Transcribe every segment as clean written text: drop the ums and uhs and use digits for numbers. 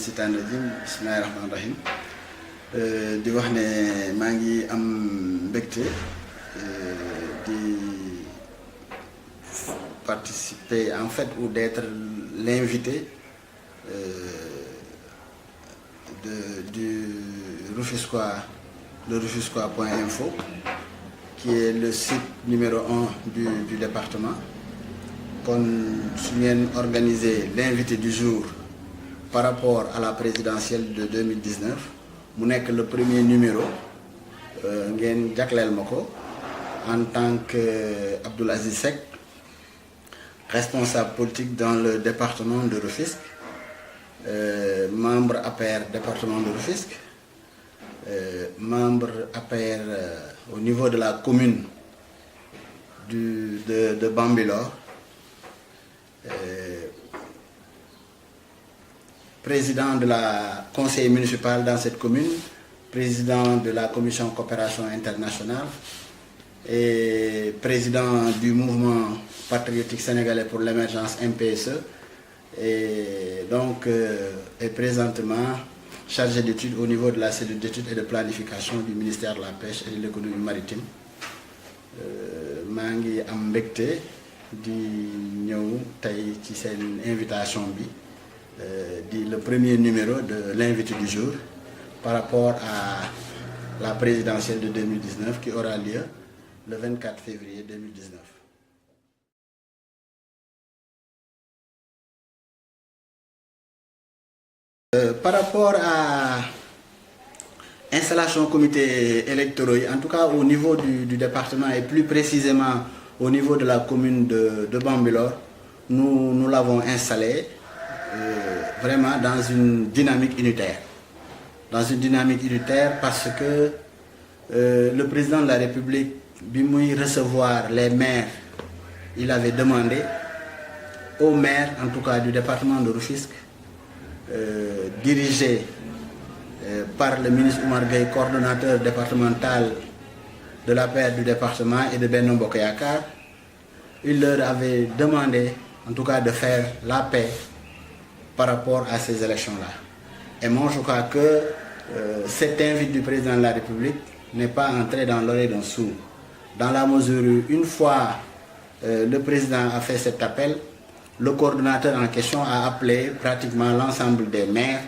sitaan rajim bismillahi rahmaani rahim di wax ne maa ngi am mbégte di participer en fait ou d'être l'invité du Rufisquois, le Rufisquois.info, qui est le site numéro 1 du département. Kon su ngeen organiser l'invité du jour par rapport à la présidentielle de 2019 mu nekk le premier numéro ngeen jagleel ma ko en tant que Abdoul Aziz Seck, responsable politique dans le département de Rufisque, membre APR département de Rufisque, membre APR au niveau de la commune de Bambilor, président de la conseil municipal dans cette commune, président de la commission coopération internationale et président du mouvement patriotique sénégalais pour l'émergence MPSE, et donc est présentement chargé d'études au niveau de la cellule d'études et de planification du ministère de la pêche et de l'économie maritime. Maa ngi am mbégte di ñëw tey ci seen invitation bi di le premier numéro de l'invité du jour par rapport à la présidentielle de 2019 qui aura lieu le 24 février 2019. Par rapport à installation comité électoraux, en tout cas au niveau du département et plus précisément au niveau de la commune de Bambilor, nous l'avons installé vraiment dans une dynamique unitaire. Dans une dynamique unitaire parce que le président de la République, bi muy recevoir les maires, il avait demandé aux maires, en tout cas du département de Rufisque, dirigé par le ministre Oumar Gueye, coordonnateur départemental de la paix du département et de Benno Bokk Yakaar, il leur avait demandé en tout cas de faire la paix par rapport à ces élections-là. Et moi je crois que cet invite du président de la République n'est pas entré dans l'oreille d'un sourd, dans la mesure où une fois le président a fait cet appel, le coordonnateur en question a appelé pratiquement l'ensemble des maires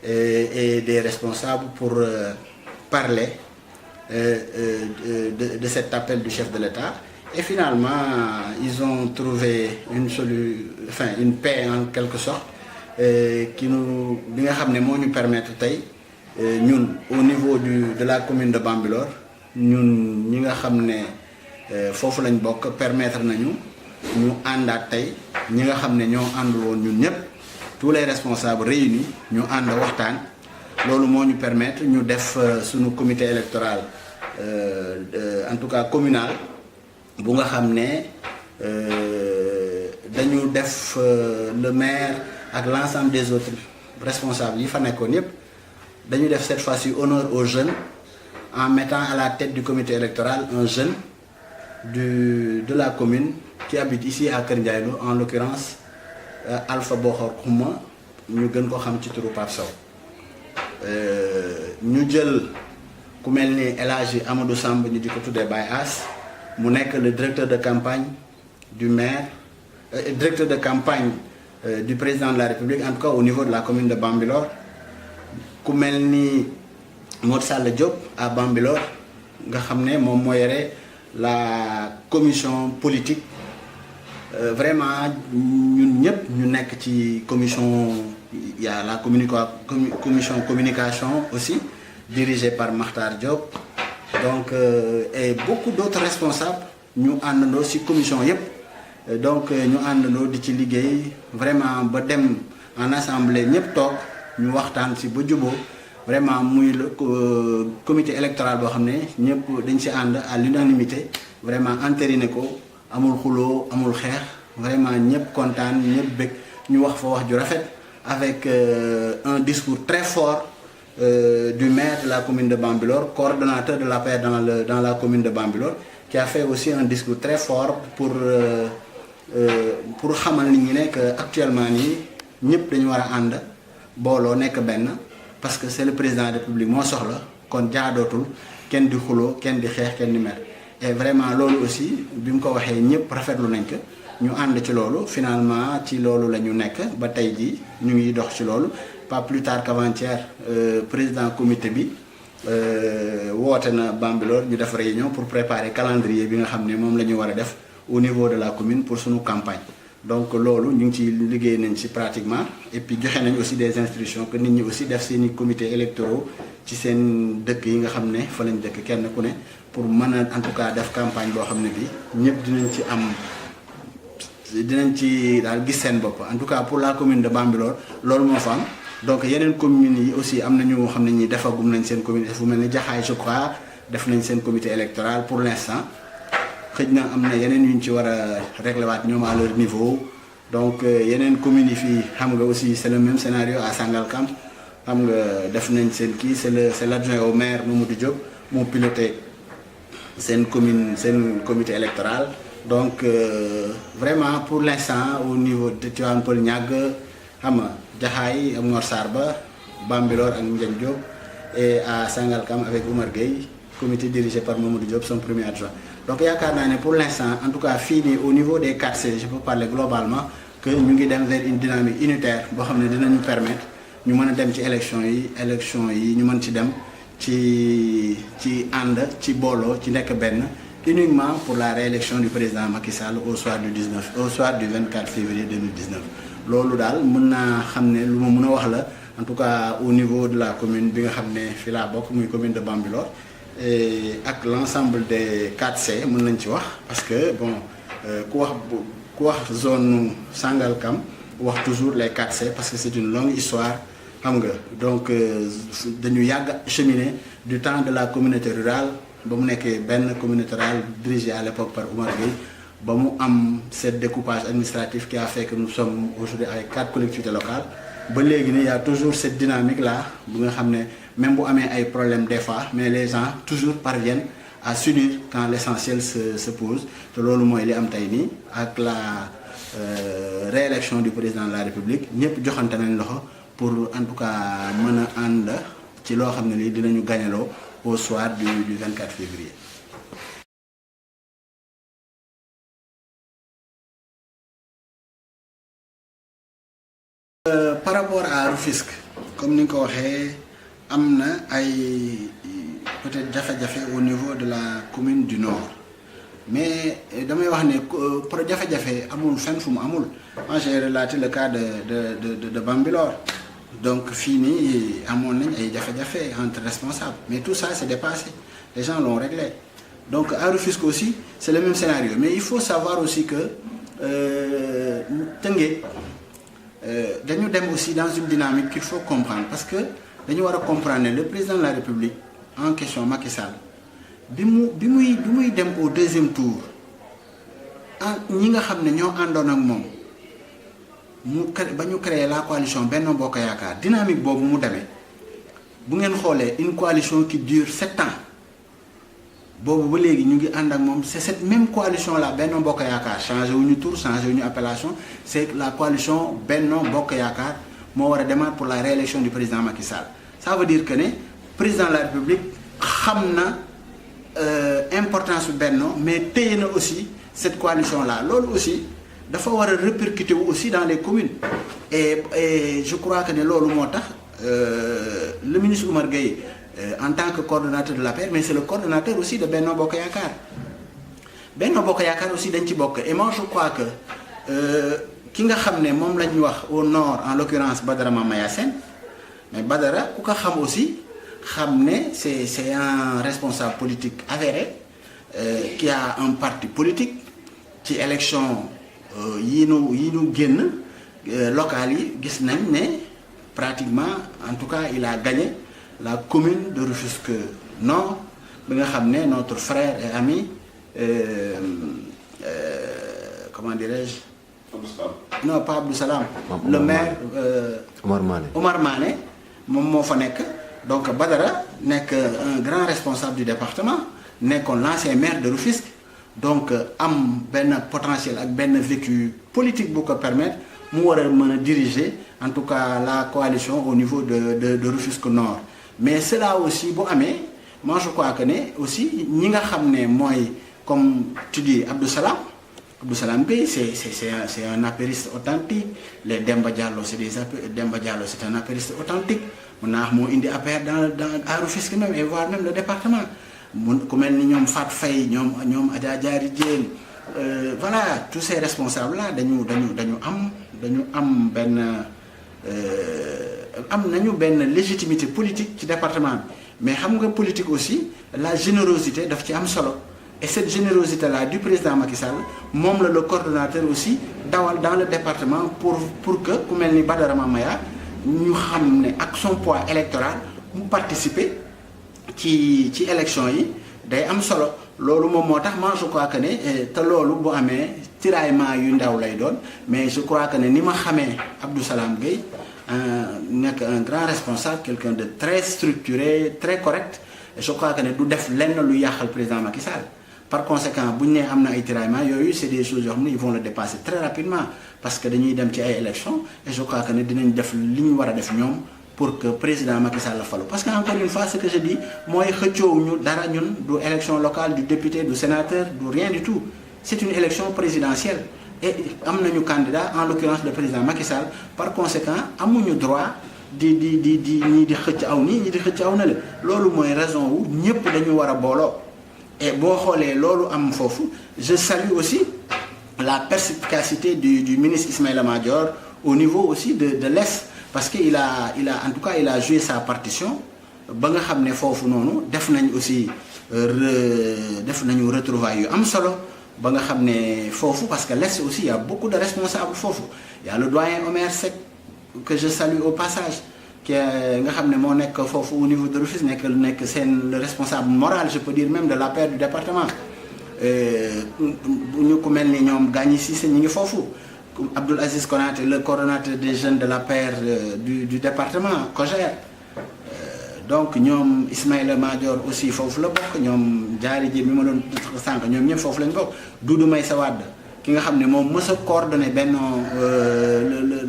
et des responsables pour parler de cet appel du chef de l'État. Et finalement, ils ont trouvé une paix en quelque sorte qui bi nga xam ne moo ñu permettre tey ñun au niveau de la commune de Bambilor, ñun ñi nga xam ne foofu lañ bokk, permettre nañu ñu àndaat tey ñi nga xam ne ñoo àndul woon ñun ñëpp, tous les responsables réunis ñu ànd waxtaan. Loolu moo ñu permettre ñu def suñu comité électoral en tout cas communal bu nga xam ne dañu def le maire ak l'ensemble des autres responsables yi fa nekkoon yëpp, dañu def cette fois-ci honneur aux jeunes en mettant à la tête du comité électoral un jeune de la commune qui habite ici à Kër Ndiaye Lo, en l'occurrence Alpha Bokhor Khouma, ñu gën ko xam ci turu Pape Sow. Ñu jël ku mel ni El Hadji Amadou Samb ñu di ko tuddee Baye As, mu nekk le directeur de campagne du maire, directeur de campagne du président de la République, en tout cas au niveau de la commune de Bambilor. Ku mel ni Modou Sall Diop à Bambilor nga xam ne moom moo yore la commission politique. Vraiment ñun ñëpp ñu nekk ci commission, il y a la commission communication aussi dirigée par Makhtar Diop, donc et beaucoup d'autres responsables ñu àndandoo ci commission yëpp. Donc ñu àndandoo di ci liggéey vraiment ba dem en assemblée ñëpp toog ñu waxtaan ci ba juboo, vraiment muy le comité électoral boo xam ne ñëpp dañ ci ànd à l'unanimité, vraiment entériné ko, amul xuloo amul xeex, vraiment ñëpp kontaan ñëpp bëgg, ñu wax fa wax ju rafet avec un discours très fort du maire de la commune de Bambilor, coordonnateur de la paix dans la commune de Bambilor, qui a fait aussi un discours très fort pour xamal nit ñi ne que actuellement nii ñëpp dañu war a ànd booloo nekk benn parce que c'est le président de la République moo soxla kon jaadootul kenn di xuloo kenn di xeex kenn di mer et vraiment loolu aussi bi mu ko waxee ñëpp rafetlu nañ ko ñu ànd ci loolu finalement ci loolu la ñu nekk ba tey jii ñu ngi dox ci loolu pas plus tard qu'avant-hier président comité bi woote na Bambilor ñu def réunion pour préparer calendrier bi nga xam ne moom la ñu war a def au niveau de la commune pour suñu campagne donc loolu ñu ngi ci liggéey nañ ci pratiquement et puis joxe nañ aussi des instructions que nit ñi aussi def seeni comités électoraux ci seen dëkk yi nga xam ne fa lañ dëkk kenn ku ne pour mën a en tout cas def campagne boo xam ne bi ñëpp dinañ ci daal gis seen bopp en tout cas pour la commune de Bambilor loolu moo fa am donc yeneen communes yi aussi am na ñu xam ne ñi defagum nañ seen commune fu mel ni Jaxaay je crois def nañ seen comité électoral pour l'instant xëj na am na yeneen yu ñu ci war a régler waat ñoom à leur niveau donc yeneen communes yi fii xam nga aussi c'est le même scénario à Sangalkam xam nga def nañ seen kii c'est l'adjoint au maire Mamadou Diop moo piloté seen commune seen comité électoral donc vraiment pour l'instant au niveau de Tivaouane Peulh Niague xam nga Jaxaay ak Ngor Sarba Bambilor ak Ndiagne Diop et à Sangalkam avec Oumar Gueye comité dirigé par Mamadou Diop son premier adjoint donc yaakaar naa ne pour l'instant en tout cas fii nii au niveau des 4C je peux parler globalement que ñu ngi dem vers une dynamique unitaire boo xam ne dinañu permettre ñu mën a dem ci élection yi ñu mën ci dem ci ànd ci booloo ci nekk benn uniquement pour la réélection du président Macky Sall au soir du 24 février 2019 loolu daal mën naa xam ne lu ma mën a wax la en tout cas au niveau de la commune bi nga xam ne fi laa bokk muy commune de Bambilor et ak l'ensemble des 4C mën nañ ci wax parce que bon ku wax zone Sangalkam wax toujours les 4C parce que c'est une longue histoire xam nga donc dañu yàgg cheminer du temps de la communauté rurale ba mu nekkee benn communauté rurale dirigée à l'époque par Oumar Gueye ba mu am ce découpage administratif qui a fait que nous sommes aujourd'hui avec 4 collectivités locales ba léegi nii y a toujours cette dynamique là bu nga xam ne même bu amee ay problèmes des fois mais les gens toujours parviennent à s'unir quand l'essentiel se pose te loolu mooy li am tey nii ak la réélection du président de la République ñëpp joxante nañ loxo pour en tout cas mën a ànd ci loo xam ne lii dinañu gagnaloo au soir du 24 février. Par rapport à Rufisque comme ni nga ko waxee am na ay peut-être jafe-jafe au niveau de la commune du Nord mais damay wax ne pour jafe-jafe amul fenn fu mu amul moi j'ai relaté le cas de Bambilor donc fii nii amoon nañ ay jafe-jafe entre responsables mais tout ça c'est dépassé les gens l'ont réglé donc à Rufisque aussi c'est le même scénario mais il faut savoir aussi que Tëngéej dañu dem aussi dans une dynamique qu'il faut comprendre parce que dañu war a comprendre ne le président de la République en question Macky Sall bi muy dem au deuxième tour ñi nga xam ne ñoo àndoon ak moom ba ñu créer la coalition Benno Bokk Yaakaar dynamique boobu mu demee bu ngeen xoolee une coalition qui dure 7 ans boobu ba léegi ñu ngi ànd ak moom c'est cette même coalition là Benno Bokk Yaakaar changé wu ñu tour changé wu ñu appellation c'est la coalition Benno Bokk Yaakaar moo war a démarrer pour la réélection du président Macky Sall ça veut dire que ne président de la République xam na importance su Benno mais téye na aussi cette coalition là loolu aussi dafa war a répercuter wu aussi dans les communes et je crois que ne loolu moo tax le ministre Oumar Gueye en tant que coordonnateur de l'APR mais c'est le coordonnateur aussi de Benno Bokk Yaakaar Benno Bokk Yaakaar aussi dañ ci bokk et moi je crois que ki nga xam ne moom la ñu wax au nord en l'occurrence Badara Mamaya Sène mais Badara ku ko xam aussi xam ne c'est un responsable politique avéré qui a un parti politique ci élection yi nu génn locales yi gis nañ ne pratiquement en tout cas il a gagné la commune de Rufisque Nord bi nga xam ne notre frère et ami comment dirais-je non pas Abdou Salam le maire Omar Mané moom moo fa nekk donc Badara nekk un grand responsable du département nekkoon l'ancien maire de Rufisque donc am benn potentiel ak benn vécu politique bu ko permettre mu war a mën a diriger en tout cas la coalition au niveau de Rufisque Nord. Mais cela aussi bu amee moi je crois que ne aussi ñi nga xam ne mooy comme tu dis Abdou Salam Gueye c'est un apériste authentique. Les Demba Diallo c'est un apériste authentique. Mun naa wax moo indi APR à Rufisque même et voire même le département. ku mel ni ñoom Fat Faye ñoom Adja Diary Diène voilà tous ces responsables là dañu am benn légitimité politique ci département bi. Mais xam nga politique aussi la générosité daf ci am solo et cette générosité là du président Macky Sall moom la le coordonnateur aussi dawal dans le département pour que ku mel ni Badara Mamaya ñu xam ne ak son poids électoral mu participer ci élection yi day am solo loolu moom moo tax moi je crois que ne te loolu bu amee tiraillement yu ndaw lay doon mais je crois que ne ni ma xamee Abdou Salam Gueye nekk un grand responsable quelqu'un de très structuré très correct et je crois que ne du def lenn lu yàqal président Macky Sall. Par conséquent bu ñu nee am na ay tiraillement yooyu c'est des choses yoo xam ne ils vont le dépasser très rapidement parce que dañuy dem ci ay élections et je crois que ne dinañ def li ñu war a def ñoom pour que président Macky Sall la falu parce que encore une fois ce que je dis mooy xëccoowuñu dara ñun du élection locale du député du sénateur du rien du tout c'est une élection présidentielle et am nañu candidat en l'occurrence le président Macky Sall par conséquent amuñu droit di ñii di xëcc aw nii ñii di xëcc aw na la loolu mooy raison wu ñëpp dañu war a booloo. Et boo xoolee loolu am foofu je salue aussi la perspicacité du ministre Ismaïla Madior au niveau aussi de l'Est parce que il a en tout cas il a joué sa partition ba nga xam ne foofu noonu def nañ aussi def nañu retrouvailles yu am solo ba nga xam ne foofu parce que l'Est aussi il y a beaucoup de responsables foofu il y a le doyen Omer Seck que je salue au passage qui nga xam ne moo nekk foofu au niveau de Rufisque nekk seen le responsable moral je peux dire même de l'APR du département bu ñu ko mel ni ñoom Gagny Cissé ñi ngi foofu Abdoul Aziz Konaté le coordonnateur des jeunes de l'APR du département COJER donc ñoom Ismaïla Madior aussi foofu la bokk ñoom Diary Diène mi ma doon sànq ñoom ñëpp foofu lañ bokk Doudou Maïssa Wade ki nga xam ne moom mës a coordonné benn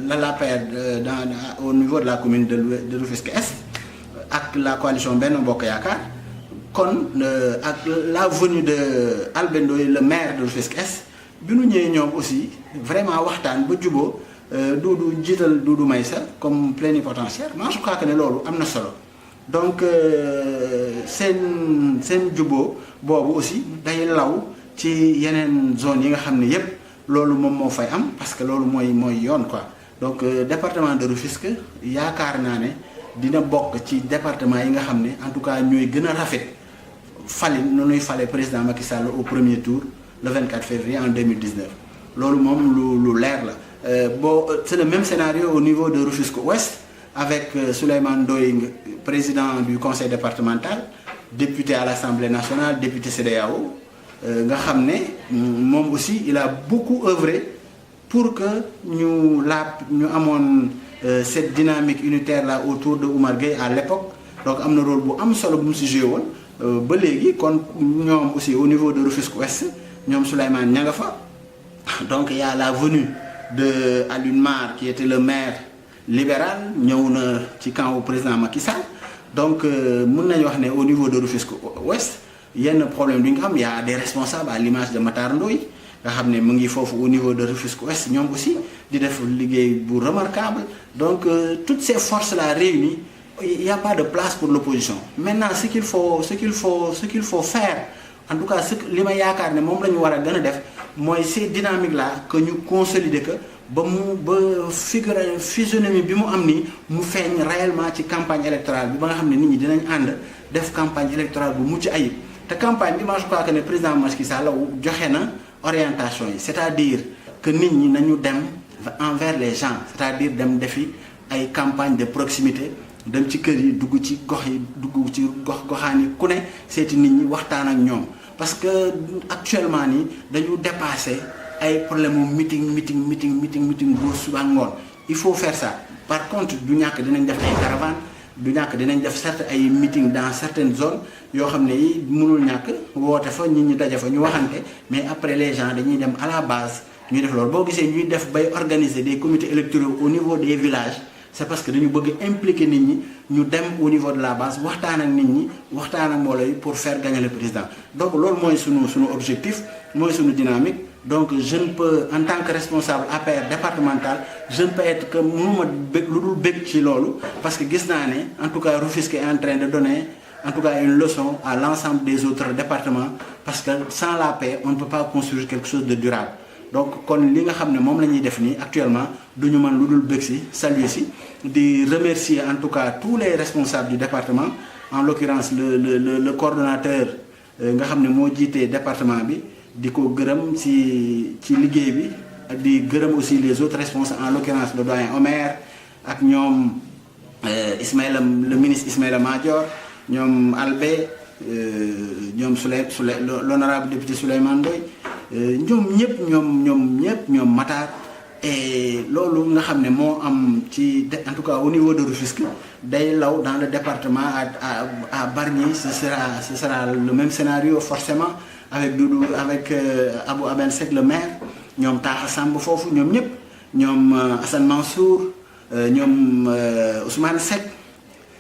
l'APR au niveau de la commune de Rufisque Est ak la coalition Benno Bokk Yaakaar kon ak la venue de Albé Ndoye le maire de Rufisque Est bi nu ñëwee ñoom aussi vraiment waxtaan ba juboo jiital Doudou Maïssa comme plénipotentiaire moi je crois que ne loolu am na solo donc seen juboo boobu aussi day law ci yeneen zone yi nga xam ne yépp loolu moom moo fay am parce que loolu mooy yoon quoi donc département de Rufisque yaakaar naa ne dina bokk ci département yi nga xam ne en tout cas ñooy gën a rafet nu nuy fale président Macky Sall au premier tour le 24 février en 2019 loolu moom lu leer la c'est le même scénario au niveau de Rufisque Ouest avec Souleymane Ndoye président du conseil départemental député à l'Assemblée nationale député CEDEAO nga xam ne moom aussi il a beaucoup œuvré pour que ñu amoon cette dynamique unitaire là autour de Oumar Gueye à l'époque donc am na rôle bu am solo bu mu si joué woon ba léegi kon ñoom aussi au niveau de Rufisque Ouest ñoom Souleymane ña nga fa donc il y a la venue de Alioune Mar qui était le maire libéral ñëw na ci camp au président Macky Sall donc mën nañu wax ne au niveau de Rufisque Ouest yenn problème bi nga xam y a des responsables à l'image de Matar Ndoye nga xam ne mu ngi foofu au niveau de Rufisque Ouest ñoom aussi di def liggéey bu remarquable donc toutes ces forces là réunies il y a pas de place pour l'opposition maintenant ce qu'il faut faire en tout cas li ma yaakaar ne moom la ñu war a gën a def mooy ces dynamiques là que ñu consolider que ba physionomie bi mu am nii mu feeñ réellement ci campagne électorale bi ba nga xam ne nit ñi dinañ ànd def campagne électorale bu mucc ayib te campagne bi moi je crois que ne président Macky Sall joxe na orientation yi c'est-à-dire que nit ñi nañu dem envers les gens c'est-à-dire dem defi ay campagne de proximité dem ci kër yi dugg ci gox yi dugg ci goxaan yi ku ne seeti nit ñi waxtaan ak ñoom parce que actuellement nii dañu dépassé ay problème mu meeting bu suba ngoon il faut faire ça par contre du ñàkk dinañ def ay caravane du ñàkk dinañ def ay meeting dans certaines zones yoo xam ne yi mënul ñàkk woote fa nit ñi daje fa ñu waxante mais après les gens dañuy dem à la base ñuy def loolu boo gisee ñuy def bay organiser des comités électoraux au niveau des villages c'est parce que dañu bëgg impliquer nit ñi ñu dem au niveau de la base waxtaan ak nit ñi waxtaan ak mbooloo yi pour faire gagner le président donc loolu mooy sunu objectif mooy sunu dynamique donc je ne peux en tant que responsable APR départemental je ne peux être que mënuma bëgg lu dul bëgg ci loolu parce que gis naa ne en tout cas Rufisque est en train de donner en tout cas une leçon à l'ensemble des autres départements parce que sans la paix on ne peut pas construire quelque chose de durable donc kon li nga xam ne moom la ñuy def nii actuellement du ñu mën lu dul bëgg si saluer si di remercier en tout cas tous les responsables du département en l'occurrence le coordonnateur nga xam ne moo jiitee département bi di ko gërëm ci liggéey bi ak di gërëm aussi les autres responsables en l'occurrence le doyen Omer ak ñoom Ismaïla le ministre Ismaïla Madior ñoom Albé ñoom l'honorable député Souleymane Ndoye ñoom ñëpp ñoom Matar et loolu nga xam ne moo am ci en tout cas au niveau de Rufisque day law dans le département à Bargny ce sera le même scénario forcément avec Doudou avec Abou Abel Seck le maire ñoom Taha Samb foofu ñoom ñëpp ñoom Assane Mansour ñoom Ousmane Seck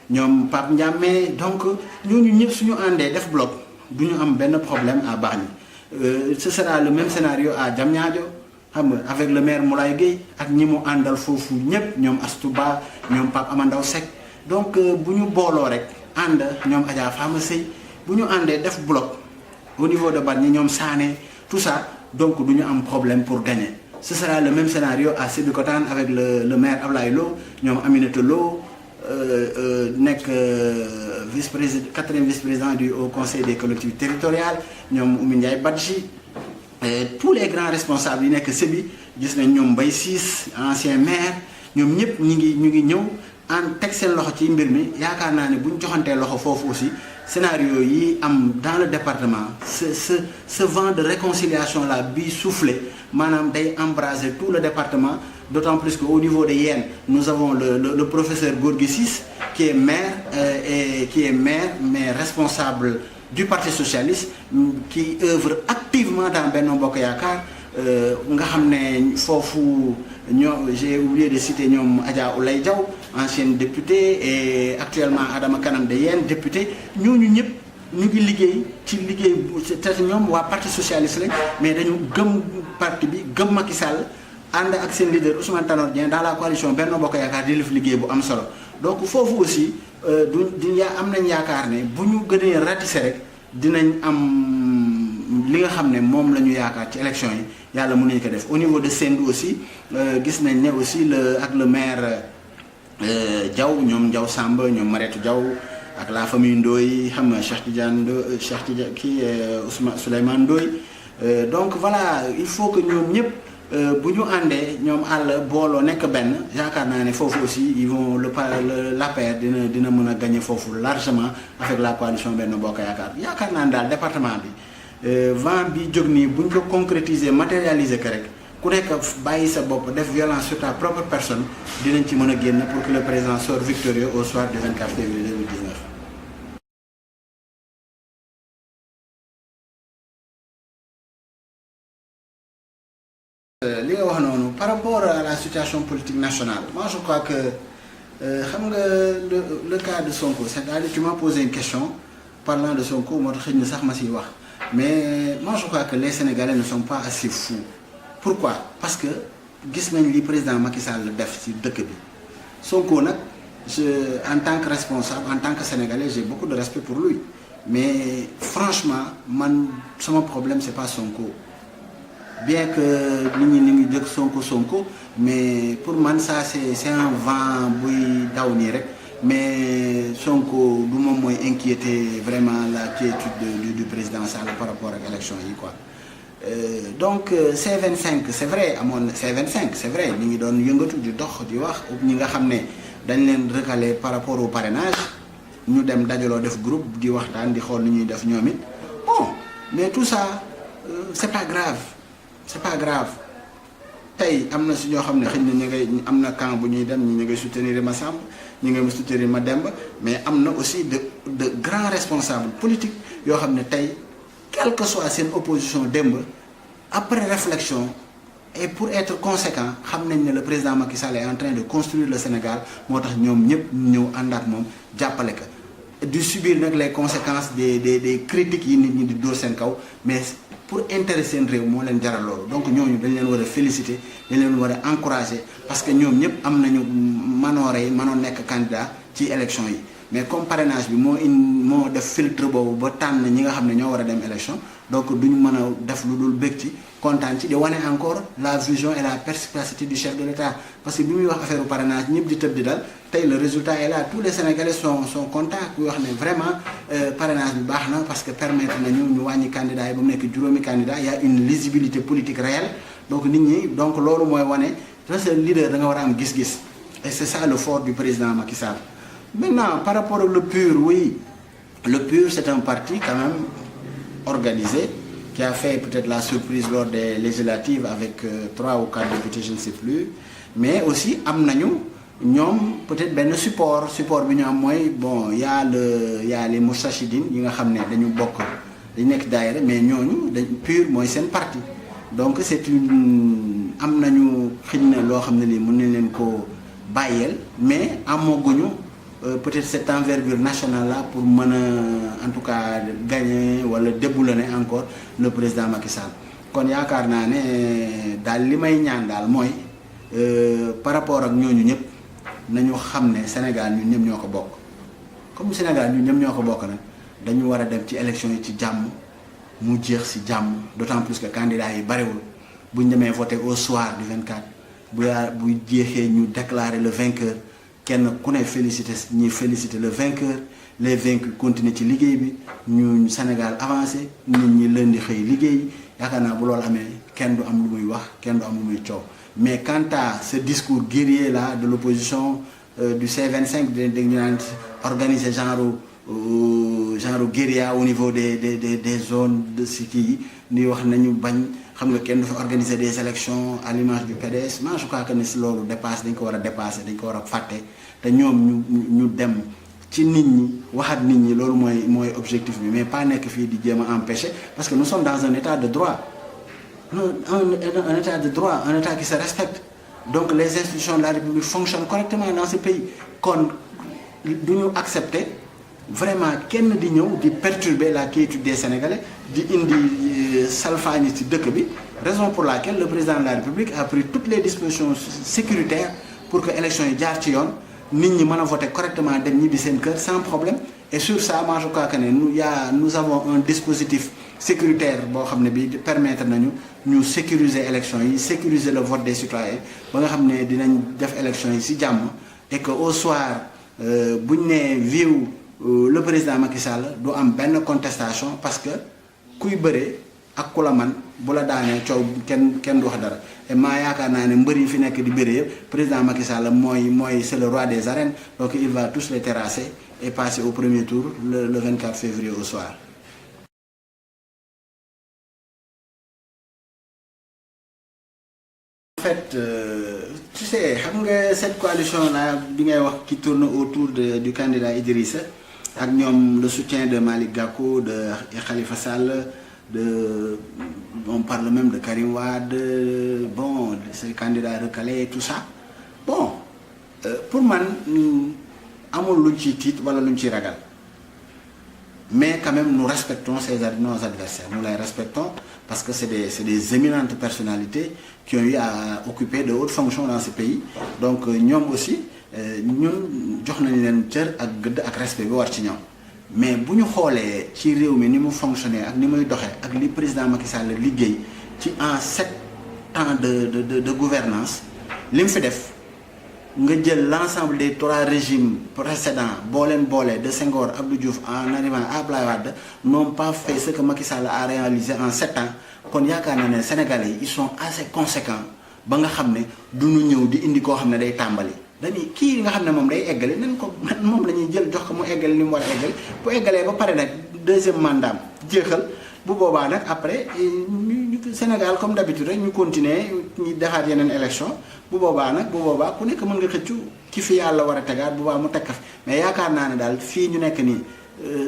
ñoom Pape Ndiamé donc ñooñu ñëpp suñu àndee def bloc du ñu am benn problème à Bargny ce sera le même scénario à Diamniadio xam nga avec le maire Moulay Gueye ak ñi mu àndal foofu ñëpp ñoom Astouba ñoom Pape Amandaw Seck donc bu ñu booloo rek ànd ñoom Adja Fama Sey bu ñu àndee def bloc au niveau de Bargny ñoom Sané tout ça donc du ñu am problème pour gagner ce sera le même scénario à Sébikotane avec le maire Ablaye Lo ñoom Aminata Lo nekk vice-président 4e vice-président du Haut Conseil des collectivités territoriales ñoom Oumy Ndiaye Badji tous les grands responsables yi nekk Sébi gis nañ ñoom Mbaye Ciss ancien maire ñoom ñëpp ñu ngi ñëw en teg seen loxo ci mbir mi yaakaar naa ne bu ñu joxantee loxo foofu aussi scénario yi am dans le département ce vent de réconciliation là bi soufflé maanaam day embraser tout le département d'autant plus qu'au niveau de Yène nous avons le professeur Gorgui Ciss qui est maire mais responsable du Parti socialiste qui œuvre activement dans Benno Bokk Yaakaar nga xam ne foofu j'ai oublié de citer ñoom Adja Oulay Diaw ancienne députée et actuellement Adama Kanam de Yène député ñooñu ñëpp ñu ngi liggéey ci liggéey te ñoom waa Parti socialiste lañ mais dañu gëm parti bi gëm Macky Sall ànd ak seen leader Ousmane Tanor Dieng dans la coalition Benno Bokk Yaakaar di def liggéey bu am solo donc foofu aussi am nañ yaakaar ne bu ñu gënee ratisser rek dinañ am li nga xam ne moom la ñu yaakaar ci élection yi yàlla mën nañu ko def au niveau de Sendou aussi gis nañ ne aussi ak le maire Diaw ñoom Diaw Samba ñoom Maretou Diaw ak la famille Ndoye xam nga Cheikh Tidiane kii Ousmane Souleymane Ndoye donc voilà il faut que ñoom ñëpp bu ñu àndee ñoom àll booloo nekk benn yaakaar naa ne foofu aussi ils vont l'APR dina mën a gagner foofu largement avec la coalition Benno Bokk yaakaar naa ne daal département bi vent bi jóg nii bu ñu ko concrétiser matérialiser ko rek ku nekk bàyyi sa bopp def violence sur ta propre personne dinañ ci mën a génn pour que le président sorte victorieux au soir du 24 février 2019. li nga wax noonu par rapport à la situation politique nationale moi je crois que xam nga le cas de Sonko c'est-à-dire tu m'as posé une question parlant de Sonko moo tax xëy na sax ma siy wax mais moi je crois que les Sénégalais ne sont pas assez fous. Pourquoi? Parce que gis nañ li président Macky Sall def ci dëkk bi Sonko nag en tant que responsable en tant que Sénégalais j'ai beaucoup de respect pour lui mais franchement man sama problème c'est pas Sonko. Bien que nit ñi ngi dëkk Sonko mais pour man ça c'est un vent buy daw nii rek mais Sonko du moom mooy inquiéter vraiment la quiétude du président Sall par rapport ak élection yi quoi. Donc C25 c'est vrai amoon C25 c'est vrai ñu ngi doon yëngatu di dox di wax ñi nga xam ne dañ leen recalé par rapport au parrainage ñu dem dajaloo def groupe di waxtaan di xool ni ñuy def ñoom it bon mais tout ça c'est pas grave. C'est pas grave tey am na si ñoo xam ne xëy na ñu ngay am na camp bu ñuy dem ñu ngay soutenir Massamba ñu ngay soutenir Mademba mais am na aussi de grands responsables politiques yoo xam ne tey quelle que soit seen opposition démb après réflexion et pour être conséquent xam nañ ne le président Macky Sall est en train de construire le Sénégal moo tax ñoom ñëpp ñëw ànd ak moom jàppale ko du subir nag les conséquences des critiques yi nit ñi di dóor seen kaw mais pour intéresser seen réew moo leen jaral loolu donc ñooñu dañ leen war a féliciter dañ leen war a encourager parce que ñoom ñëpp am nañu manoore yi mënoon nekk candidat ci élection yi mais comme parrainage bi moo def filtre boobu ba tànn ñi nga xam ne ñoo war a dem élection donc duñu mën a def lu dul bëgg ci kontaan ci di wane encore la vision et la perspicacité du chef de l'État parce que bi muy wax affaire parrainage ñëpp di tëb di dal tey le résultat est là tous les Sénégalais sont contents kuy wax ne vraiment parrainage bi baax na parce que permettre nañu ñu wàññi candidat yi ba mu nekk juróomi candidat il y a une lisibilité politique réelle donc nit ñi donc loolu mooy wane parce que leader da nga war a am gis-gis et c'est ça le fort du président Macky Sall. Maintenant par rapport au PUR, oui, le PUR c'est un parti quand même organisé qui a fait peut-être la surprise lors des législatives avec 3 ou 4 députés, je ne sais plus, mais aussi am nañu ñoom peut-être benn support bi ñu am mooy bon y a les Moustarchidine yi nga xam ne dañu bokk dañu nekk daayira mais ñooñu PUR mooy seen parti donc c'est une am nañu xëy na loo xam ne lii mën nañ leen ko bàyyeel mais amaguñu peut-être cette envergure nationale là pour mën a en tout cas gagner wala déboulonner encore le président Macky Sall kon yaakaar naa ne daal li may ñaan daal mooy par rapport ak ñooñu ñëpp nañu xam ne Sénégal ñun ñëpp ñoo ko bokk comme Sénégal ñun ñëpp ñoo ko bokk nag dañu war a dem ci élection yi ci jàmm mu jeex ci jàmm d'autant plus que candidats yi bariwul bu ñu demee voter au soir du 24 bu jeexee ñu déclarer le vainqueur kenn ku ne féliciter le vainqueur les vaincus continuer ci liggéey bi ñu Sénégal avancé nit ñi leen di xëy liggéey yaakaar naa bu loolu amee kenn du am lu muy wax kenn du am lu muy coow mais quant à ce discours guerrier là de l'opposition du C25 dañu naan organiser genre guérilla au niveau des zones de si kii ni wax nañu bañ xam nga kenn du fa organiser des élections à l'image du PDS moi je crois que ne si loolu dépasse dañ ko war a dépasser dañ ko war a fàtte te ñoom ñu dem ci nit ñi waxat nit ñi loolu mooy objectif bi mais pas nekk fii di jéem a empêcher parce que nous sommes dans un état de droit un état de droit un état qui se respecte donc les institutions de la République fonctionnent correctement dans ce pays kon du ñu accepter vraiment kenn di ñëw di perturber la quiétude des Sénégalais di indi salfaañi ci dëkk bi raison pour laquelle le président de la République a pris toutes les dispositions sécuritaires pour que élection yi jaar ci yoon nit ñi mën a voter correctement dem ñibbi seen kër sans problème et sur ça moi je crois que ne nous avons un dispositif sécuritaire boo xam ne bi permettre nañu ñu sécuriser élection yi sécuriser le vote des citoyens ba nga xam ne dinañ def élection yi ci jàmm et que au soir buñ ne viiw le président Macky Sall du am benn contestation parce que kuy bëree ak ku la man bu la daanee coow kenn du wax dara et maa yaakaar naa ne mbër yi fi nekk di bëree yëpp président Macky Sall mooy c'est le roi des arènes donc il va tous les terrasser et passer au premier tour le 24 février au soir. En fait tu sais xam nga cette coalition là bi ngay wax qui tourne autour du candidat Idrissa ak ñoom le soutien de Malick Gakou de Khalifa Sall on parle même de Karim Wade bon ces candidats recalés et tout ça bon pour man amul luñ ciy tiit wala luñ ciy ragal mais quand même nous respectons nos adversaires nous les respectons parce que c'est des éminentes personnalités qui ont eu à occuper de hautes fonctions dans ce pays donc ñoom aussi ñun jox nañ leen cër ak gëdd ak respect bi war ci ñoom mais bu ñu xoolee ci réew mi ni mu fonctionner ak ni muy doxee ak li président Macky Sall liggéey ci en 7 ans de gouvernance li mu fi def nga jël l'ensemble des 3 régimes précédents boo leen boolee de Senghor Abdou Diouf en arrivant à Abdoulaye Wade n'ont pas fait ce que Macky Sall a réalisé en 7 ans kon yaakaar naa ne Sénégalais yi ils sont assez conséquents ba nga xam ne du ñu ñëw di indi koo xam ne day tàmbali dañuy kii nga xam ne moom day eggale nañ ko moom la ñuy jël jox ko mu eggale li mu war a eggale bu eggalee ba pare nag deuxième mandat jeexal bu boobaa nag après Sénégal comme d'habitude rek ñu continuer ñu defaat yeneen élection bu boobaa ku nekk mën nga xëccu ki fi yàlla war a tegaat bu boobaa mu tekk fi mais yaakaar naa ne daal fii ñu nekk nii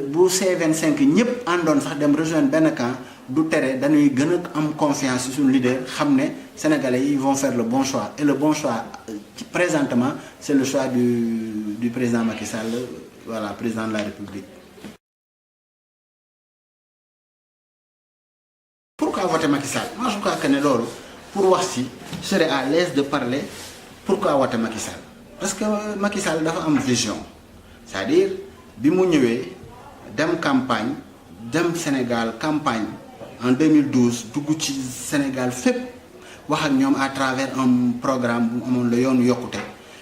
bu C25 ñëpp àndoon sax dem rejoindre benn camp du tere dañuy gën a am confiance ci suñu leader xam ne sénégalais yi vont faire le bon choix et le bon choix présentement c'est le choix du président Macky Sall, voilà, président de la République. Pourquoi voter Macky Sall? Moi je crois que ne loolu pour wax si je serais à l'aise de parler pourquoi voter Macky Sall, parce que Macky Sall dafa am vision, c'est-à-dire bi mu ñëwee dem campagne dem Sénégal campagne en 2012 dugg ci Sénégal fépp wax ak ñoom à travers un programme bu amoon la yoonu yokkute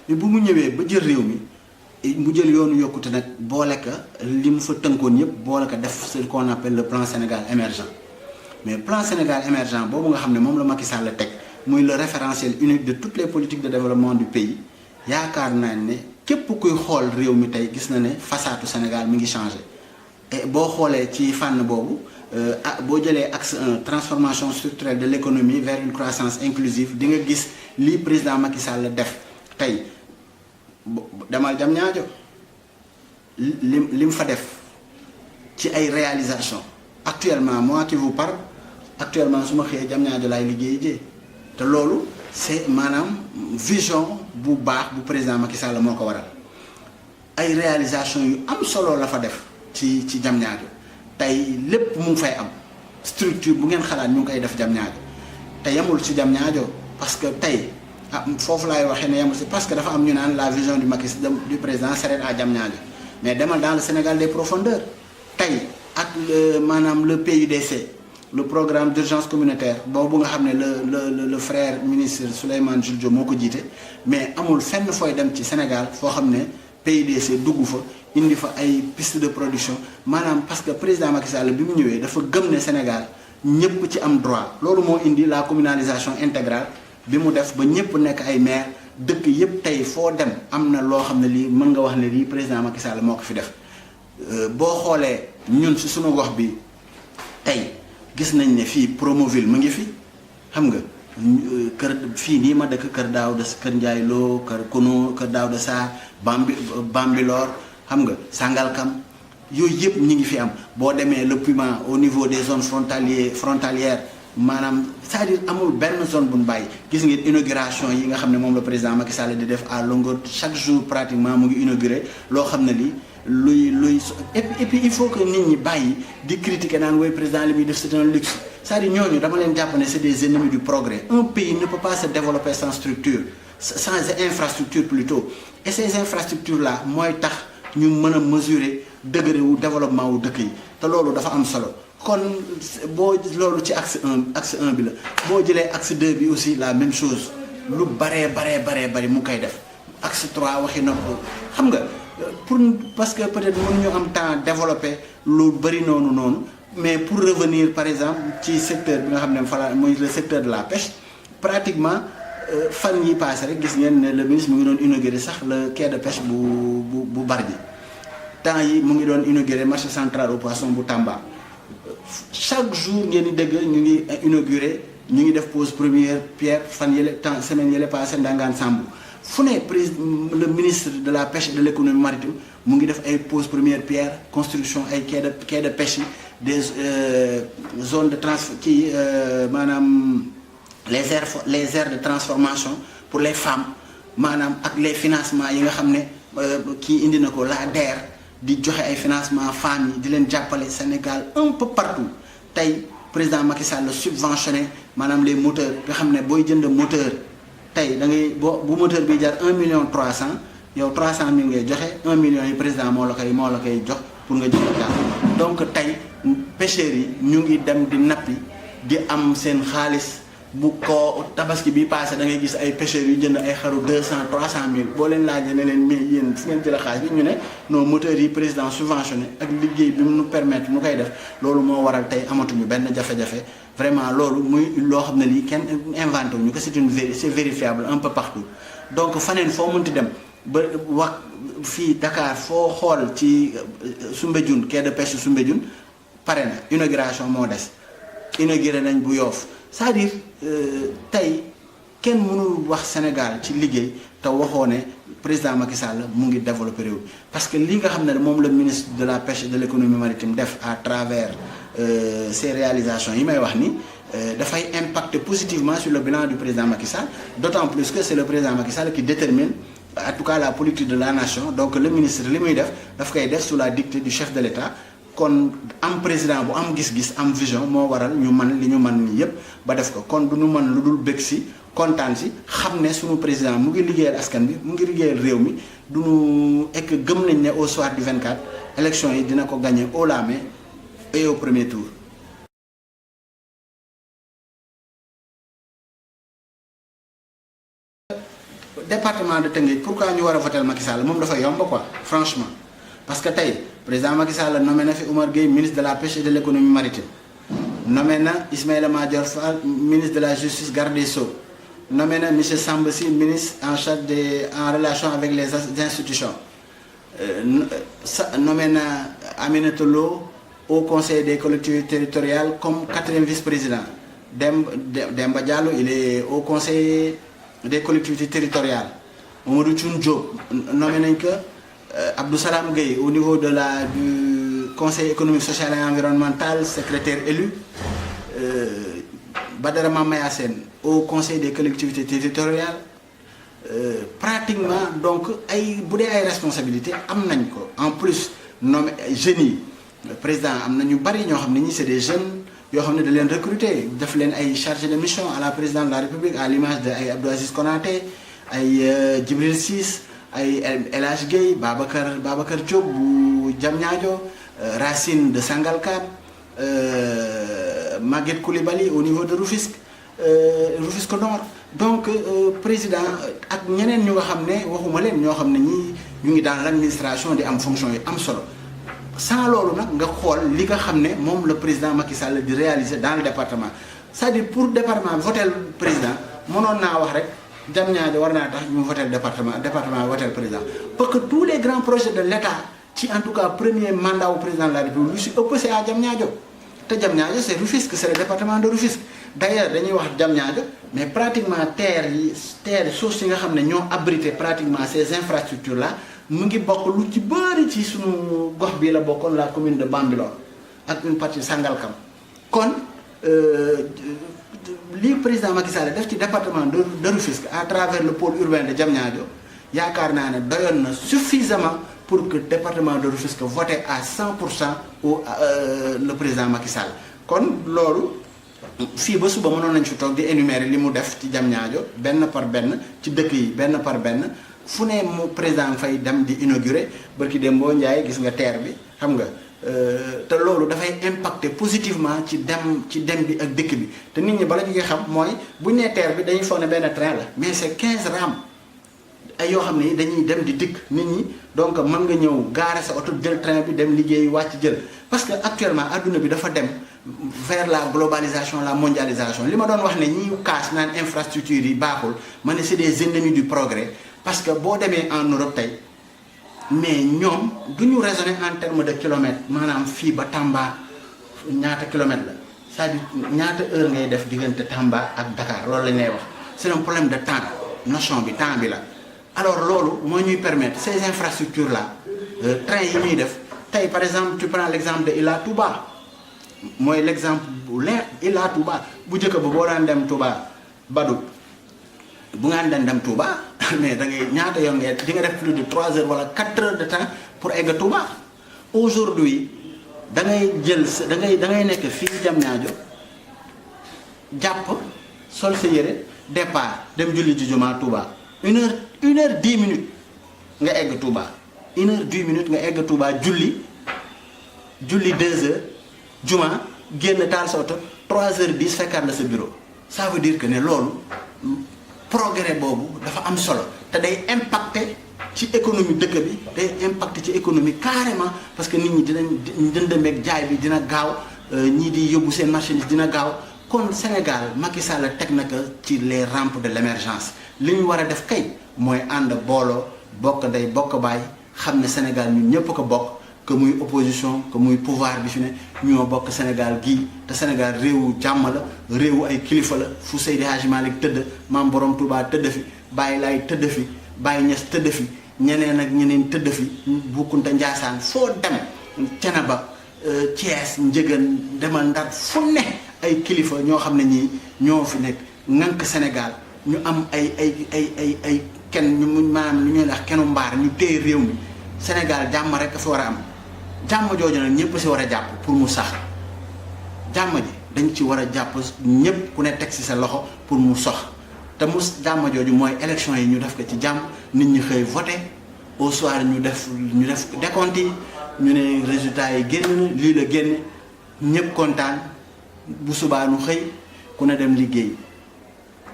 mais bu mu ñëwee ba jël réew mi mu jël yoonu yokkute nag boole ka li mu fa tënkoon yëpp boole ka def ce qu'on appelle le plan Sénégal émergent. Mais plan Sénégal émergent boobu nga xam ne moom la Macky Sall la teg muy le référentiel unique de toutes les politiques de développement du pays yaakaar naa ne képp kuy xool réew mi tey gis na ne façadu Sénégal mi ngi changé. Et boo xoolee ci fànn boobu boo jëlee axe 1 transformation structurelle de l'économie vers une croissance inclusive di nga gis lii président Macky Sall la def tey demal Diamniadio lim fa def ci ay réalisations actuellement moi qui vous parle actuellement su ma xëyee Diamniadio laay liggéey jee te loolu c'est maanaam vision bu baax bu président Macky Sall moo ko waral ay réalisations yu am solo la fa def ci Diamniadio tey lépp mu ngi fay am structure bu ngeen xalaat ñu ngi koy def Diamniadio te yemul ci Diamniadio parce que tey foofu laay waxee ne yemul ci parce que dafa am ñu naan la vision du président s'arrête à Diamniadio mais demal dans le Sénégal des profondeurs tey ak maanaam le PUDC le programme d'urgence communautaire boobu nga xam ne le frère ministre Souleymane Jules Diop moo ko jiite mais amul fenn fooy dem ci Sénégal foo xam ne PUDC dugg fa indi fa ay piste de production maanaam parce que président Macky Sall bi mu ñëwee dafa gëm ne Sénégal ñëpp ci am droit loolu moo indi la communalisation intégrale bi mu def ba ñëpp nekk ay maire dëkk yëpp tey foo dem am na loo xam ne lii mën nga wax ne lii président Macky Sall moo ko fi def boo xoolee ñun ci sunu gox bi tey gis nañ ne fii Promoville mu ngi fi xam nga kër fii nii ma dëkk kër Daouda kër Ndiaye Lo kër Kono kër Daouda Sarr Bambilor xam nga Sangalkam yooyu yëpp ñi ngi fi am boo demee le Puma au niveau des zones frontalières maanaam c'est-à-dire amul benn zone bu ñu bàyyi gis ngeen inauguration yi nga xam ne moom la président Macky Sall di def à longueur chaque jour pratiquement mu ngi inauguré loo xam ne lii luy et puis il faut que nit ñi bàyyi di critiquer naan woy président li muy def c'est un luxe c'est-à-dire ñooñu dama leen jàpp ne c'est des ennemis du progrès. Un pays ne peut pas se développer sans structure sans infrastructure plutôt et ces infrastructures là mooy tax ñu mën a mesurer degré wu développement wu dëkk yi te loolu dafa am solo kon boo loolu ci axe 1 bi la boo jëlee axe 2 bi aussi la même chose lu bari mu koy def axe 3 waxi na ko xam nga parce que peut-être mënuñu am temps développer lu bari noonu mais pour revenir par exemple ci secteur bi nga xam ne fa mooy le secteur de la pêche pratiquement fan yi passé rek gis ngeen ne le ministre mu ngi doon inauguré sax le quai de pêche bu Bargny temps yi mu ngi doon inauguré marché central au poisson bu Tamba chaque jour ngeen di dégg ñu ngi inauguré ñu ngi def pose première pierre fan yële temps semaine yële passé Ndangaan Sambou fu ne le ministre de la pêche et de l'économie maritime mu ngi def ay pose première pierre construction ay quai de pêche yi des zones de maanaam les aires de transformation pour les femmes maanaam ak les financements yi nga xam ne kii indi na ko la DER di joxe ay financement femmes yi di leen jàppale Sénégal un peu partout tey président Macky Sall la subventionné maanaam les moteurs nga xam ne booy jënd moteur tey da ngay bu moteur bi jar 1 million 300 yow 300 000 ngay joxe 1 million yi président moo la koy jox pour nga jënd daal donc tey pêcheurs yi ñu ngi dem di nappi di am seen xaalis bu ko tabaski bi passé da ngay gis ay pêcheurs yu jënd ay xaru 200 300 000 boo leen laajee ne leen mais yéen fu ngeen jëlee xaalis bi ñu ne non moteurs yi président subventionné ak liggéey bi mu nu permettre nu koy def loolu moo waral tey amatuñu benn jafe-jafe vraiment loolu muy loo xam ne lii kenn inventé wuñu ko c'est vérifiable un peu partout donc faneen foo mënti dem ba wax fii Dakar foo xool ci Soumbédioune quai de pêche Soumbédioune pare na inauguration moo des inauguré nañ bu Yoff c'est-à-dire tey kenn mënul wax Sénégal ci liggéey te waxoo ne président Macky Sall mu ngi développer réew parce que li nga xam ne moom le ministre de la pêche et de l'économie maritime def à travers ces réalisations yi may wax ni dafay impacter positivement sur le bilan du président Macky Sall, d'autant plus que c'est le président Macky Sall qui détermine en tout cas la politique de la nation. Donc le ministre li muy def daf koy def sous la dictée du chef de l'État. Kon am président bu am gis-gis am vision moo waral ñu man li ñu man nii yépp ba def ko kon du ñu mën lu dul bëgg si kontaan si xam ne suñu président mu ngi liggéeyal askan bi mu ngi liggéeyal réew mi du ñu ek gëm nañ ne au soir du 24 élection yi dina ko gagner haut la main et au premier tour. Département de Tëngéej pourquoi ñu war a voter Macky Sall moom dafa yomb quoi franchement parce que tey président Macky Sall nommé na fi Oumar Gueye ministre de la pêche et de l'économie maritime, nommé na Ismaïla Madior Fall ministre de la justice garde des sceaux, nommé na monsieur Samba Sy ministre en charge en relation avec les institutions, nommé na Aminata Lo au conseil des collectivités territoriales comme 4e vice-président. Demba Diallo il est au conseil des collectivités territoriales. Mamadou Thioune Diop nommé nañ que Abdou Salam Gueye au niveau du conseil économique, social et environnemental, secrétaire élu. Badara Mamaya Sène au conseil des collectivités territoriales. Pratiquement donc ay bu dee ay responsabilités am nañ ko en plus nommé jeunes yi président am na ñu bari ñoo xam ne ñi c'est des jeunes yoo xam ne da leen recruter def leen ay chargé de mission à la présidence de la République à l'image de ay Abdou Aziz Konaté ay Djibril Ciss ay El Hadj Gueye Babacar Diop bu Diamniadio, Racine de Sangalkam, Maguette Coulibaly au niveau de Rufisque Nord. Donc président ak ñeneen ñu nga xam ne waxuma leen ñoo xam ne ñi ñu ngi dans l'administration di am fonction yi am solo sans loolu nag nga xool li nga xam ne moom le président Macky Sall di réaliser dans le département. C'est-à-dire pour département voter président mënoon naa wax rek Diamniadio war naa tax ñu voter département voter président parce que tous les grands projets de l'État ci en tout cas premier mandat au président de la République lu si ëpp c'est à Diamniadio te Diamniadio c'est Rufisque, c'est le département de Rufisque. D'ailleurs dañuy wax Diamniadio mais pratiquement terre suuf si nga xam ne ñoo abrité pratiquement ces infrastructures là mu ngi bokk lu ci bëri ci sunu gox bii la bokkoon la commune de Bambilor ak une partie Sangalkam kon li président Macky Sall def ci département de Rufisque à travers le pôle urbain de Diamniadio yaakaar naa ne doyoon na suffisamment pour que département de Rufisque vote à 100% au le président Macky Sall. Kon loolu fii ba suba mënoon nañ fi toog di énumérer li mu def ci Diamniadio benn par benn ci dëkk yi benn par benn fu ne mu président fay dem di inaugurer barki Dembo Ndiaye gis nga terre bi xam nga te loolu dafay impacter positivement ci dem bi ak dëkk bi te nit ñi bala ñu nga xam mooy bu ñu nee terre bi dañuy foog ne benn train la mais c'est 15 rames ay yoo xam ne dañuy dem di dikk nit ñi donc mën nga ñëw garer sa oto jël train bi dem liggéey wàcc jël parce que actuellement adduna bi dafa dem vers la globalisation, la mondialisation. li ma doon wax ne ñi kaas naan infrastructure yi baaxul ma ne c'est des ennemis du progrès parce que boo demee en Europe tey mais ñoom du ñu raisonner en termes de kilomètres maanaam fii ba Tamba ñaata kilomètres la c'est-à-dire ñaata heure ngay def diggante Tamba ak Dakar loolu la ñuy wax c'est un problème de temps notion bi temps bi la. Alors loolu moo ñuy permettre ces infrastructures là train yi ñuy def tey par exemple tu prends l'exemple de Ila Touba mooy l'exemple bu leer Ila Touba bu njëkk ba boo daan dem Touba Badou bu ngaan daan dem Touba mais da ngay ñaata yoon ngay di nga def plus de 3 heures wala 4 heures de temps pour egg Touba. Aujourd'hui da ngay jël da ngay nekk fii Diamniadio jàpp sol sa yére départ dem julli ji jumaa Touba 1 heure 10 minutes nga egg Touba 1 heure 10 minutes nga egg Touba julli 2 heures juma génn taal sa oto 3 heures 10 fekkaat la sa bureau. Ça veut dire que ne loolu progrès boobu dafa am solo te day impacter ci économie dëkk bi day impacter ci économie carrément parce que nit ñi dinañ jënd meeg jaay bi dina gaaw ñii di yóbbu seen marchandise dina gaaw kon Sénégal Macky Sall teg na ko ci les rampes de l'émergence li ñu war a def kay mooy ànd booloo bokk ndey bokk baay xam ne Sénégal ñun ñëpp ko bokk que muy opposition que muy pouvoir bi fi ne ñoo bokk Sénégal gii te Sénégal réewu jàmm la réewu ay kilifa la fu Seydi Hadji Malick tëdd maam Borom Touba tëdd fi Baye Laye tëdd fi Baye Niass tëdd fi ñeneen ak ñeneen tëdd fi Boukounta Ndiassane foo dem Thiénaba Thiès Ndiéguène demal Ndar fu ne ay kilifa ñoo xam ne ñii ñoo fi nekk ŋànk Sénégal ñu am ay kenn ñu maanaam lu ñuy wax kennu mbaar ñu téye réew mi Sénégal jàmm rek fi war a am jàmm jooju nag ñëpp si war a jàpp pour mu sax jàmm ji dañ ci war a jàpp ñëpp ku ne teg si sa loxo pour mu sox te mu jàmm jooju mooy élection yi ñu def ko ci jàmm nit ñi xëy voté au soir ñu def décompte yi ñu ne résultat yi génn na lii la génne ñëpp kontaan bu subaa nu xëy ku ne dem liggéey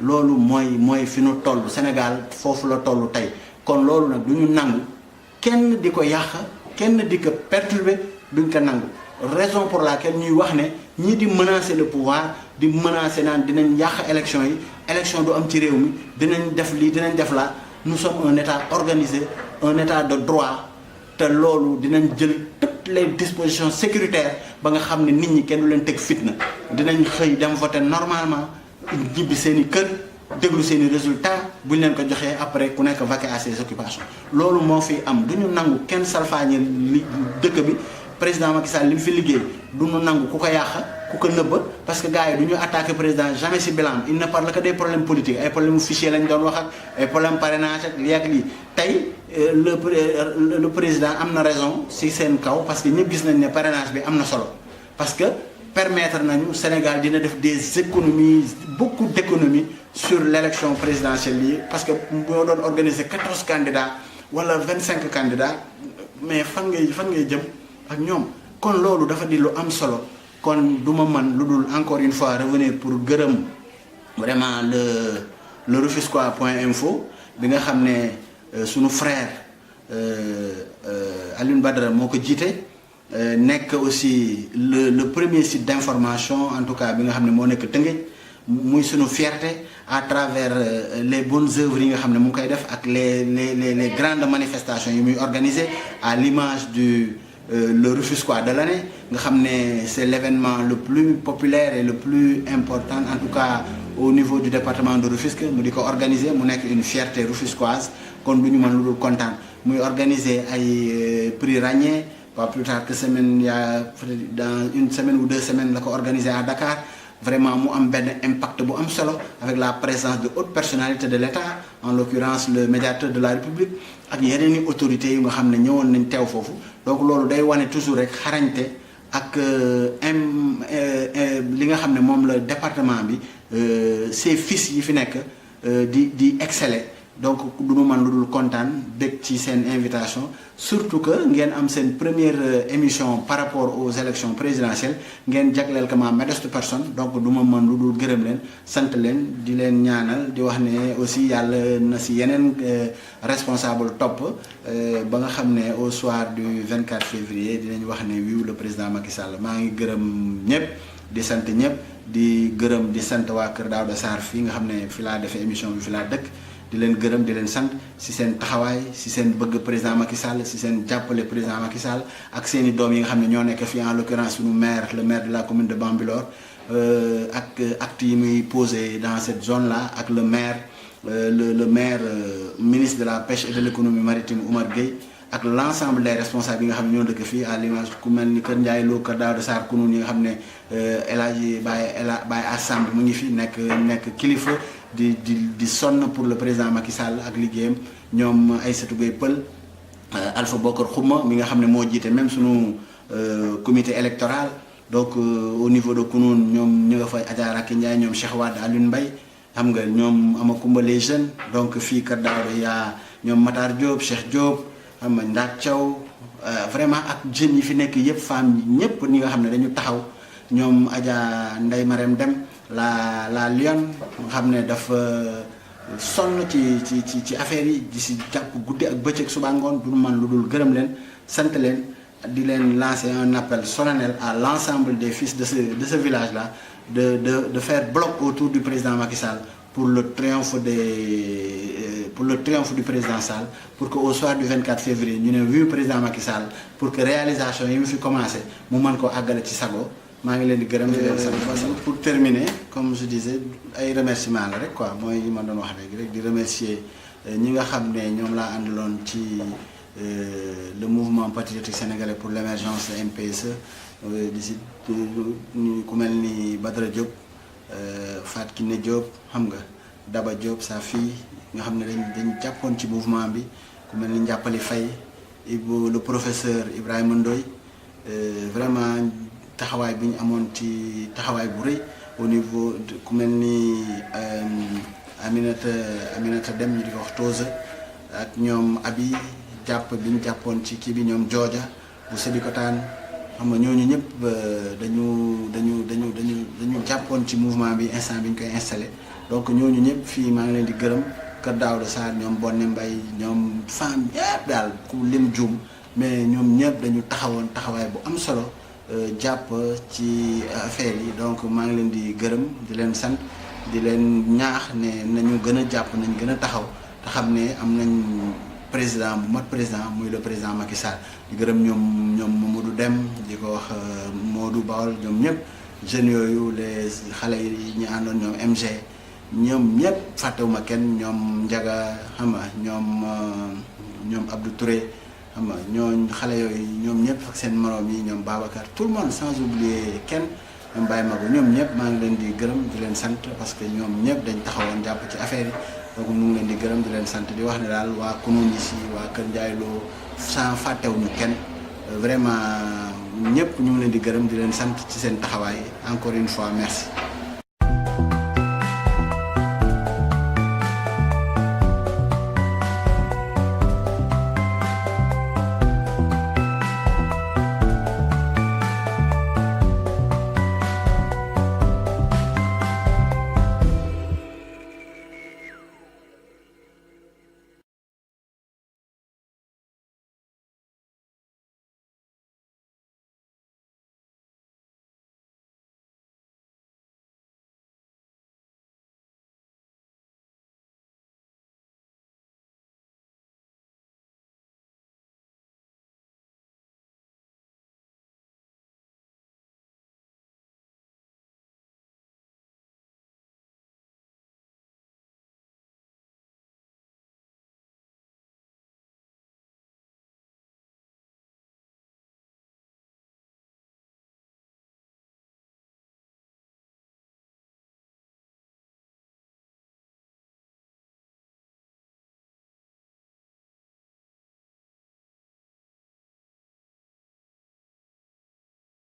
loolu mooy fi nu toll Sénégal foofu la toll tey kon loolu nag du ñu nangu kenn di ko yàq kenn di ko perturber duñ ko nangu raison pour laquelle ñuy wax ne ñii di menacer le pouvoir di menacer naan dinañ yàq élection yi élection du am ci réew mi dinañ def lii dinañ def la nous sommes un état organisé un état de droit te loolu dinañ jël toutes les dispositions sécuritaires ba nga xam ne nit ñi kenn du leen teg fitna dinañ xëy dem voter normalement ñibbi seen i kër déglu seen i résultats buñ leen ko joxee après ku nekk vaquer à ses occupations loolu moo fi am du ñu nangu kenn salfaañe li dëkk bi président Macky Sall li mu fi liggéey du ñu nangu ku ko yàq ku ko nëbba parce que gars yi du ñu attaquer président jamais si bilan il ne parle que des problèmes politiques ay problème fichier lañ doon wax ak ay problème parrainage ak lii ak lii tey le président am na raison si seen kaw parce que ñëpp gis nañ ne parrainage bi am na solo parce que permettre nañu Sénégal dina def des économies beaucoup d'économies sur l'élection présidentielle yi parce que boo doon organiser 14 candidats wala 25 candidats mais fan ngay jëm ak ñoom kon loolu dafa di lu am solo kon du ma mën lu dul encore une fois revenir pour gërëm vraiment le Rufisquois.info bi nga xam ne sunu frère Alioune Badara moo ko jiite nekk aussi le premier site d'information en tout cas bi nga xam ne moo nekk Tëngéej muy sunu fierté à travers les bonnes œuvres yi nga xam ne mu ngi koy def ak les grandes manifestations yi muy organiser à l'image du le Rufisquois de l'année nga xam ne c'est l'événement le plus populaire et le plus important en tout cas au niveau du département de Rufisque mu di ko organiser mu nekk une fierté rufisquoise kon du ñu mën lu dul kontaan muy organiser ay prix ràññee pas plus tard que semaine dans une semaine ou 2 semaines la ko organiser à Dakar vraiment mu am benn impact bu am solo avec la présence de hautes personnalités de l'État en l'occurrence le médiateur de la République ak yeneen i autorités yu nga xam ne ñëwoon nañ teew foofu donc loolu day wane toujours rek xarañte ak li nga xam ne moom la département bi ses fils yi fi nekk di exceller donc du ñu mën lu dul kontaan bég ci seen invitation surtout que ngeen am seen première émission par rapport aux élections présidentielles ngeen jagleel ko ma modeste personne donc du ma mën lu dul gërëm leen sant leen di leen ñaanal di wax ne aussi yàlla na si yeneen responsable topp ba nga xam ne au soir du 24 février dinañ wax ne wiiw le président Macky Sall maa ngi gërëm ñëpp di sant ñëpp di gërëm di sant waa Kër Daouda Sarr fii nga xam ne fi laa defee émission bi fi laa dëkk di leen gërëm di leen sant si seen taxawaay si seen bëgg président Macky Sall si seen jàppale président Macky Sall ak seen i doom yi nga xam ne ñoo nekk fii en l'occurrence suñu maire le maire de la commune de Bambilor ak actes yi muy posé dans cette zone là ak le maire le maire ministre de la pêche et de l'économie maritime Oumar Gueye ak l'ensemble des responsables yi nga xam ne ñoo dëkk fii à l'image ku mel ni Kër Ndiaye Lo Kër Daouda Sarr kunun yi nga xam ne El Hadji Baye Assamb mu ngi fi nekk kilifa di sonn pour le président Macky Sall ak liggéeyam ñoom Aïssatou Gueye Pël Alpha Bokar Xuma mi nga xam ne moo jiite même sunu comité électoral donc au niveau de Kounoune ñoom ñu nga fay Adja Racky Ndiaye ñoom Cheikh Wade Alioune Mbaye xam nga ñoom Amacoumba les jeunes donc fii Kër Daouda yaa ñoom Matar Diop Cheikh Diop xam nga Ndak Thiaw vraiment ak jeunes yi fi nekk yëpp femmes yi ñëpp ñi nga xam ne dañu taxaw ñoom Adja Ndeye Marème Dem la Lyon nga xam ne dafa sonn ci affaire yi di si jàpp guddi ak bëccëg suba ngoon du man lu dul gërëm leen sant leen di leen lancer un appel solennel à l'ensemble des fils de ce village là de faire bloc autour du président Macky Sall pour le triomphe du président Sall pour que au soir du 24 février ñu ne vu président Macky Sall pour que réalisation yi mu fi commencé mu mën ko àggale ci sago maa ngi leen di gërëm di leen sant pour terminer comme je disais ay remerciements la rek quoi mooy yi ma doon wax léegi rek di remercier ñi nga xam ne ñoom laa àndaloon ci le mouvement patriotique sénégalais pour l'émergence MPSE di si ku mel ni Badara Diop Fatou Kiné Diop xam nga Daba Diop sa fille nga xam ne dañ jàppoon ci mouvement bi ku mel ni Njàppali Faye le professeur Ibrahima Ndoye vraiment taxawaay bi ñu amoon ci taxawaay bu rëy au niveau ku mel ni Aminata Dem ñu di ko wax Toose ak ñoom abi jàpp bi ñu jàppoon ci kii bi ñoom jooja bu Sébikotane xam nga ñooñu ñëpp dañu jàppoon ci mouvement bi instant bi ñu koy installé donc ñooñu ñëpp fii maa ngi leen di gërëm Kër Daouda Sarr ñoom Bonne Mbaye ñoom femme yëpp daal ku lim juum mais ñoom ñëpp dañu taxawoon taxawaay bu am solo jàpp ci affaire yi donc maa ngi leen di gërëm di leen sant di leen ñaax ne nañu gën a jàpp nañ gën a taxaw te xam ne am nañ président bu mat président muy le président Macky Sall di gërëm ñoom Mamadou Dem di ko wax Modou Bawol ñoom ñëpp jeunes yooyu les xale yi ñu àndoon ñoom MG ñoom ñëpp fàttewuma kenn ñoom Ndiaga xam nga ñoom Abdou Touré xam nga ñooñ xale yooyu ñoom ñëpp ak seen moroom yi ñoom Babacar tout le monde sans oublier kenn ñoom Baye Mago ñoom ñëpp maa ngi leen di gërëm di leen sant parce que ñoom ñëpp dañ taxawoon jàpp ci affaire yi donc ñu ngi leen di gërëm di leen sant di wax ne daal waa Kounoune si waa Kër Ndiaye Lo sans fàttewuñu kenn vraiment ñëpp ñu ngi leen di gërëm di leen sant ci seen taxawaay encore une fois merci.